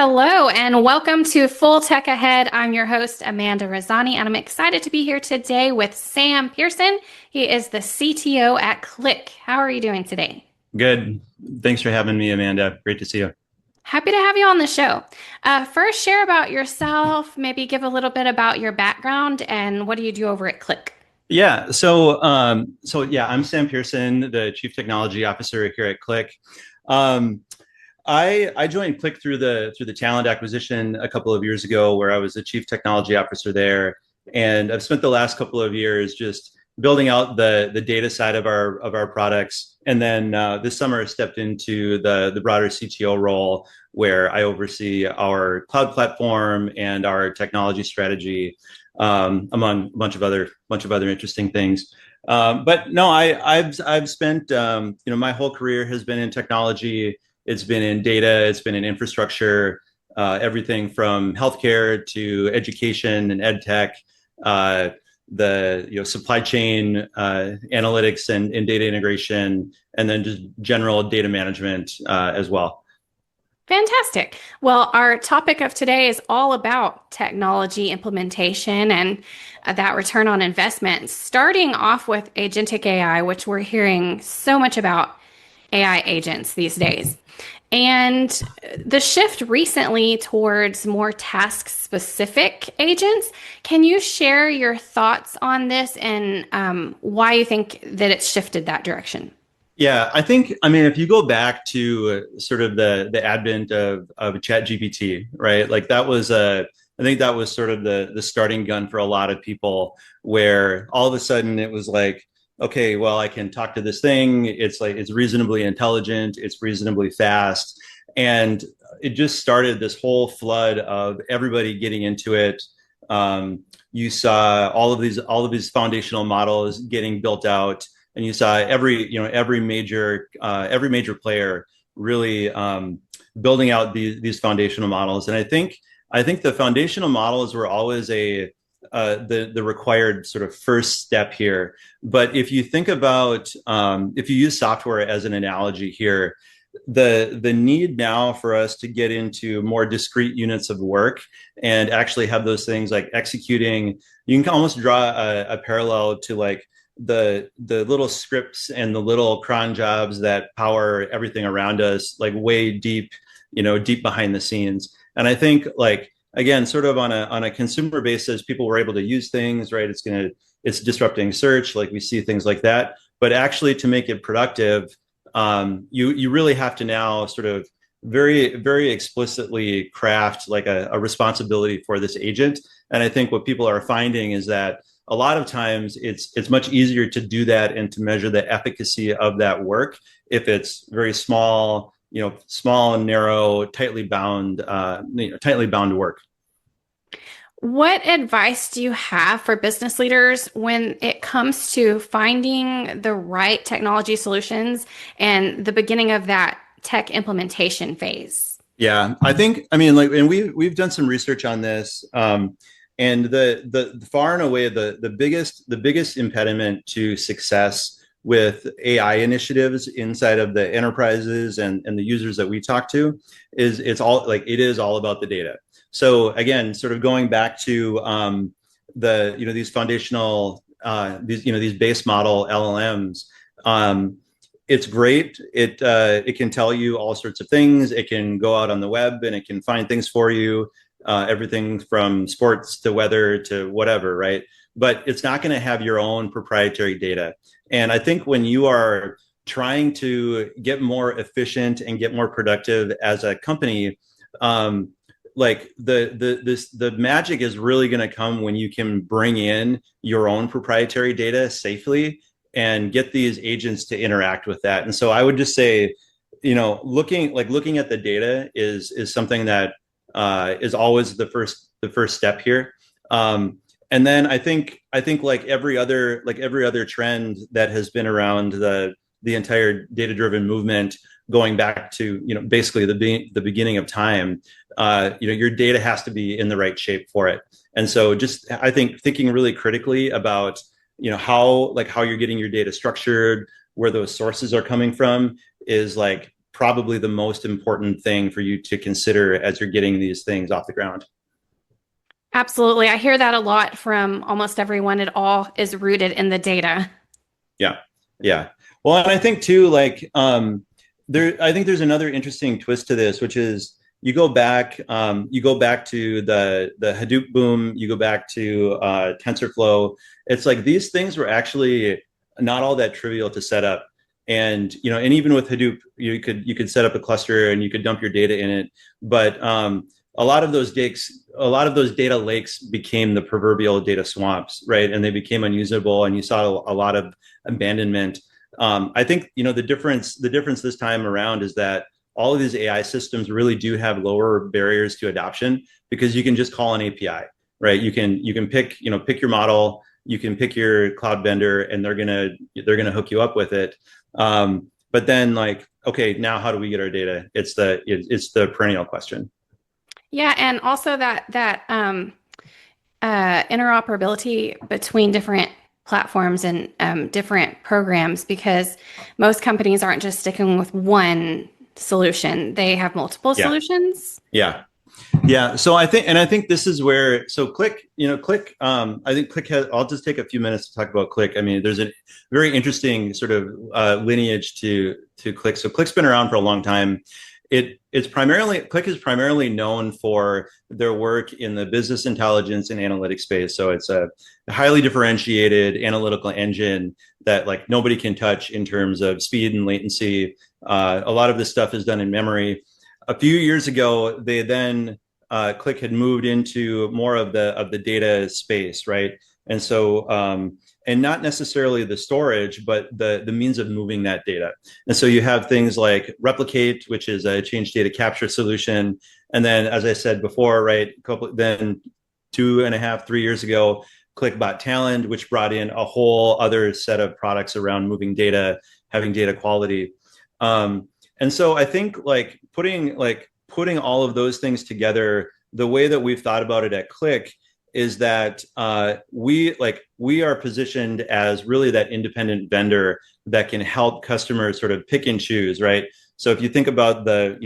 Hello and welcome to Full Tech Ahead. I'm your host, Amanda Rosani, and I'm excited to be here today with Sam Pierson. He is the CTO at Qlik. How are you doing today? Good. Thanks for having me, Amanda. Great to see you. Happy to have you on the show. First, share about yourself, maybe give a little bit about your background and what do you do over at Qlik? Yeah. I'm Sam Pierson, the Chief Technology Officer here at Qlik. Um, I joined Qlik through the talent acquisition a couple of years ago, where I was the Chief Technology Officer there, and I've spent the last couple of years just building out the data side of our products, and then this summer I stepped into the broader CTO role, where I oversee our cloud platform and our technology strategy, among a bunch of other interesting things. But no, I've spent my whole career has been in technology. It's been in data. It's been in infrastructure. Everything from healthcare to education and ed tech. The supply chain analytics and data integration, and then just general data management as well. Fantastic. Well, our topic of today is all about technology implementation and that return on investment, starting off with agentic AI, which we're hearing so much about AI agents these days. And the shift recently towards more task specific agents. Can you share your thoughts on this and why you think that it's shifted that direction? Yeah, I mean, if you go back to sort of the advent of Chat GPT, right? Like I think that was sort of the starting gun for a lot of people, where all of a sudden it was like, okay, well, I can talk to this thing. It's like it's reasonably intelligent, it's reasonably fast, and it just started this whole flood of everybody getting into it. You saw all of these foundational models getting built out, and you saw every major player really building out these foundational models. And I think the foundational models were always the required sort of first step here. But if you think about if you use software as an analogy here, the need now for us to get into more discrete units of work and actually have those things like executing, you can almost draw a parallel to like the little scripts and the little cron jobs that power everything around us, like way deep, deep behind the scenes. And I think, like, again, sort of on a consumer basis, people were able to use things, right? It's disrupting search, like we see things like that. But actually, to make it productive, you really have to now sort of very, very explicitly craft like a responsibility for this agent. And I think what people are finding is that a lot of times it's much easier to do that and to measure the efficacy of that work if it's very small, small and narrow, tightly bound work. What advice do you have for business leaders when it comes to finding the right technology solutions and the beginning of that tech implementation phase? Yeah, I mean, like, and we've done some research on this, and the far and away the biggest impediment to success with AI initiatives inside of the enterprises and the users that we talk to is it is all about the data. So again, sort of going back to these foundational these base model LLMs. It's great. It can tell you all sorts of things. It can go out on the web and it can find things for you, everything from sports to weather to whatever, right? But it's not going to have your own proprietary data. And I think when you are trying to get more efficient and get more productive as a company, like the magic is really going to come when you can bring in your own proprietary data safely and get these agents to interact with that. And so I would just say, looking at the data is something that is always the first step here. And then I think like every other trend that has been around the entire data driven movement, going back to basically the beginning of time, your data has to be in the right shape for it. And so just I think thinking really critically about how you're getting your data structured, where those sources are coming from, is like probably the most important thing for you to consider as you're getting these things off the ground. Absolutely. I hear that a lot from almost everyone. It all is rooted in the data. Yeah. Yeah. Well, and I think too, like, I think there's another interesting twist to this, which is you go back to the Hadoop boom, you go back to TensorFlow. It's like these things were actually not all that trivial to set up. And and even with Hadoop, you could set up a cluster and you could dump your data in it. But a lot of those data lakes became the proverbial data swamps, right? And they became unusable, and you saw a lot of abandonment. I think the difference this time around is that all of these AI systems really do have lower barriers to adoption because you can just call an API, right? You can pick your model, you can pick your cloud vendor, and they're gonna hook you up with it. But then, like, okay, now how do we get our data? It's the perennial question. Yeah, and also that interoperability between different platforms and different programs, because most companies aren't just sticking with one solution. They have multiple Yeah, solutions. yeah. Yeah, so I think this is where Qlik, Qlik, I think Qlik has. I'll just take a few minutes to talk about Qlik. I mean, there's a very interesting sort of lineage to Qlik. So Qlik's been around for a long time. Qlik is primarily known for their work in the business intelligence and analytics space. So it's a highly differentiated analytical engine that like nobody can touch in terms of speed and latency. A lot of this stuff is done in memory. A few years ago, they then Qlik had moved into more of the data space, right? And so and not necessarily the storage, but the means of moving that data. And so you have things like Replicate, which is a change data capture solution. And then, as I said before, right, then 2.5, 3 years ago, Qlik bought Talend, which brought in a whole other set of products around moving data, having data quality. And so I think putting all of those things together, the way that we've thought about it at Qlik is that we are positioned as really that independent vendor that can help customers sort of pick and choose, right? So if you think about the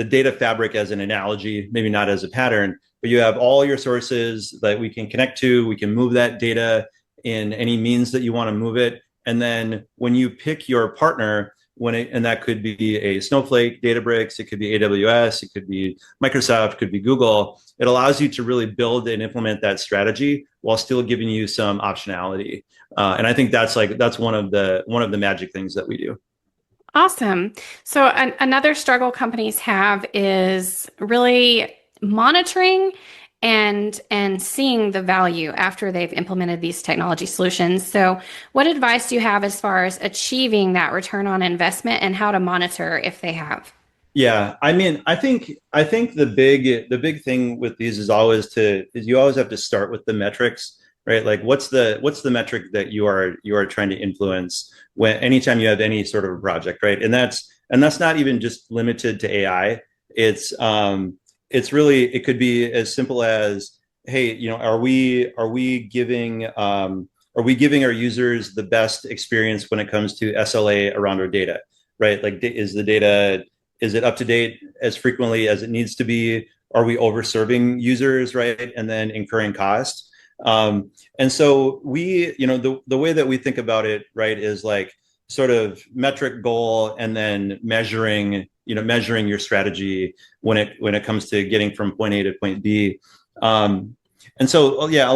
data fabric as an analogy, maybe not as a pattern, but you have all your sources that we can connect to, we can move that data in any means that you want to move it. And then when you pick your partner, and that could be a Snowflake, Databricks, it could be AWS, it could be Microsoft, it could be Google. It allows you to really build and implement that strategy while still giving you some optionality. And I think that's one of the magic things that we do. Awesome. So another struggle companies have is really monitoring and seeing the value after they've implemented these technology solutions. So what advice do you have as far as achieving that return on investment and how to monitor if they have? Yeah, I mean, I think the big thing with these is you always have to start with the metrics, right? Like what's the metric that you are trying to influence when anytime you have any sort of a project, right? And that's not even just limited to AI. It's really, it could be as simple as, hey, are we giving our users the best experience when it comes to SLA around our data, right? Like, is it up to date as frequently as it needs to be? Are we over serving users, right? And then incurring costs. And so the way that we think about it, right, is like sort of metric goal and then measuring your strategy when it comes to getting from point A to point B. And so, yeah, and a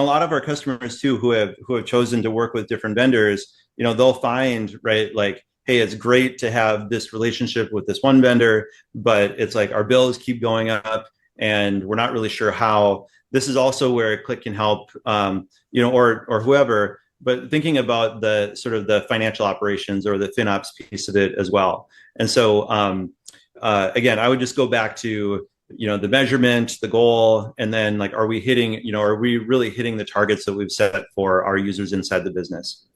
lot of our customers too, who have chosen to work with different vendors, they'll find, right, like, hey, it's great to have this relationship with this one vendor, but it's like our bills keep going up and we're not really sure how. This is also where Qlik can help, or whoever, but thinking about the sort of the financial operations or the FinOps piece of it as well. And so, again, I would just go back to, the measurement, the goal, and then like, are we really hitting the targets that we've set for our users inside the business?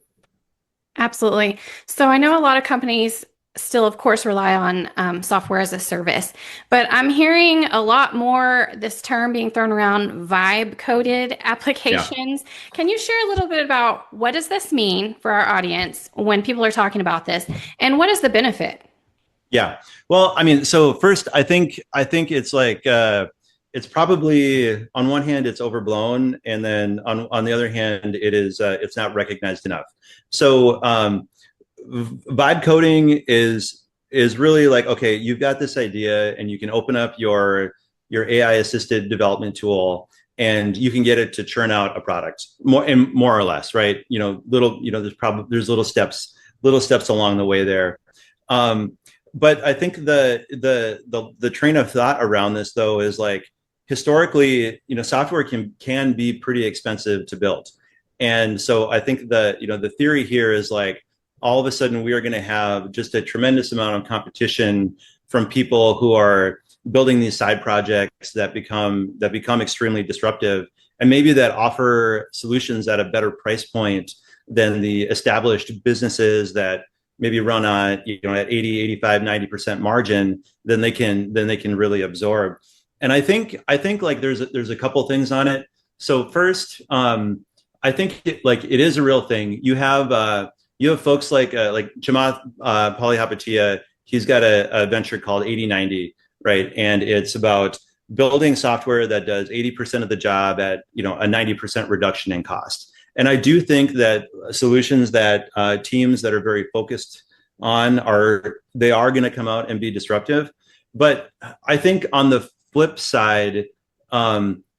Absolutely. So I know a lot of companies still, of course, rely on software as a service. But I'm hearing a lot more this term being thrown around, vibe coded Yeah. applications. Can you share a little bit about what does this mean for our audience when people are talking about this, and what is the benefit? Yeah. Well, I mean, so first, I think it's like it's probably on one hand it's overblown, and then on the other hand it's not recognized enough. So vibe coding is really like, okay, you've got this idea, and you can open up your AI assisted development tool, and you can get it to churn out a product more or less, right? There's little steps along the way there. Um, but I think the train of thought around this though is like, historically, software can be pretty expensive to build. And so I think the theory here is like, all of a sudden we are going to have just a tremendous amount of competition from people who are building these side projects that become extremely disruptive, and maybe that offer solutions at a better price point than the established businesses that maybe run on at 80, 85, 90% margin, then they can really absorb. And I think like there's a couple things on it. So first, I think it is a real thing. You have folks like Chamath Palihapitiya. He's got a venture called 8090, right? And it's about building software that does 80% of the job at a 90% reduction in cost. And I do think that solutions that teams that are very focused on are going to come out and be disruptive. But I think on the flip side,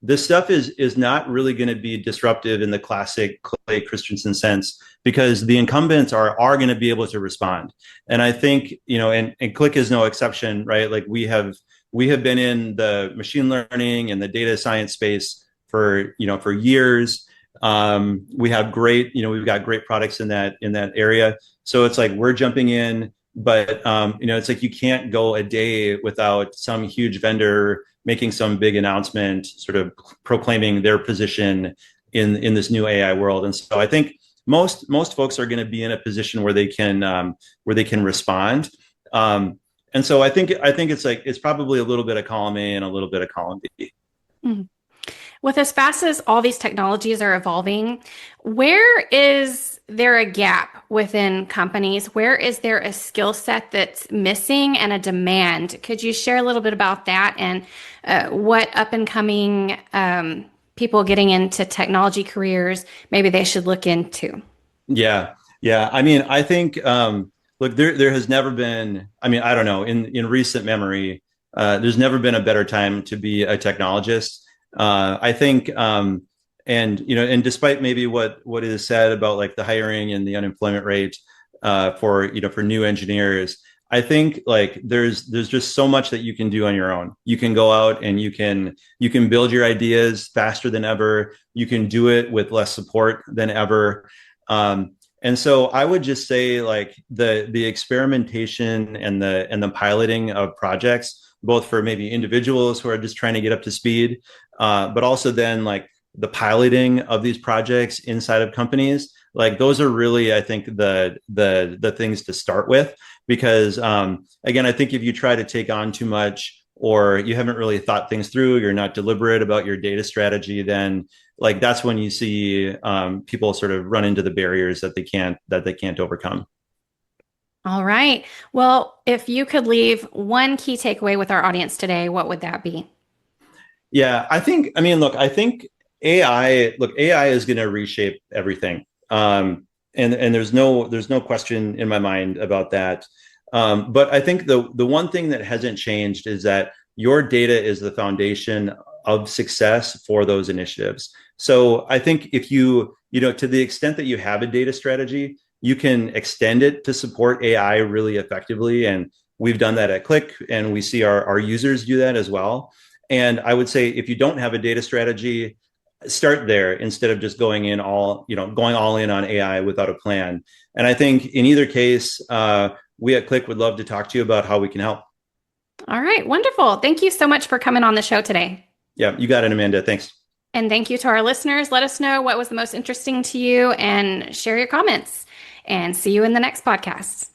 this stuff is not really going to be disruptive in the classic Clay Christensen sense, because the incumbents are going to be able to respond. And I think, and Qlik is no exception, right? Like we have been in the machine learning and the data science space for years. We've got great products in that area. So it's like we're jumping in, but it's like you can't go a day without some huge vendor making some big announcement, sort of proclaiming their position in this new AI world. And so I think most folks are going to be in a position where they can respond. And so I think it's probably a little bit of column A and a little bit of column B. Mhm. With as fast as all these technologies are evolving, where is there a gap within companies? Where is there a skill set that's missing and a demand? Could you share a little bit about that and what up and coming people getting into technology careers maybe they should look into? Yeah, yeah. I mean, I think look, there has never been. I mean, I don't know. In recent memory, there's never been a better time to be a technologist. I think, and despite maybe what is said about like the hiring and the unemployment rate for new engineers, I think like there's just so much that you can do on your own. You can go out and you can build your ideas faster than ever. You can do it with less support than ever. And so I would just say like the experimentation and the piloting of projects, both for maybe individuals who are just trying to get up to speed, but also then like the piloting of these projects inside of companies, like those are really, I think, the things to start with. Because again, I think if you try to take on too much, or you haven't really thought things through, you're not deliberate about your data strategy, then like that's when you see people sort of run into the barriers that they can't overcome. All right. Well, if you could leave one key takeaway with our audience today, what would that be? Yeah, I mean, look, I think AI is going to reshape everything. And there's no question in my mind about that. But I think the one thing that hasn't changed is that your data is the foundation of success for those initiatives. So I think if to the extent that you have a data strategy, you can extend it to support AI really effectively. And we've done that at Qlik, and we see our users do that as well. And I would say if you don't have a data strategy, start there instead of just going all in on AI without a plan. And I think in either case, we at Qlik would love to talk to you about how we can help. All right. Wonderful. Thank you so much for coming on the show today. Yeah, you got it, Amanda. Thanks. And thank you to our listeners. Let us know what was the most interesting to you and share your comments. And see you in the next podcast.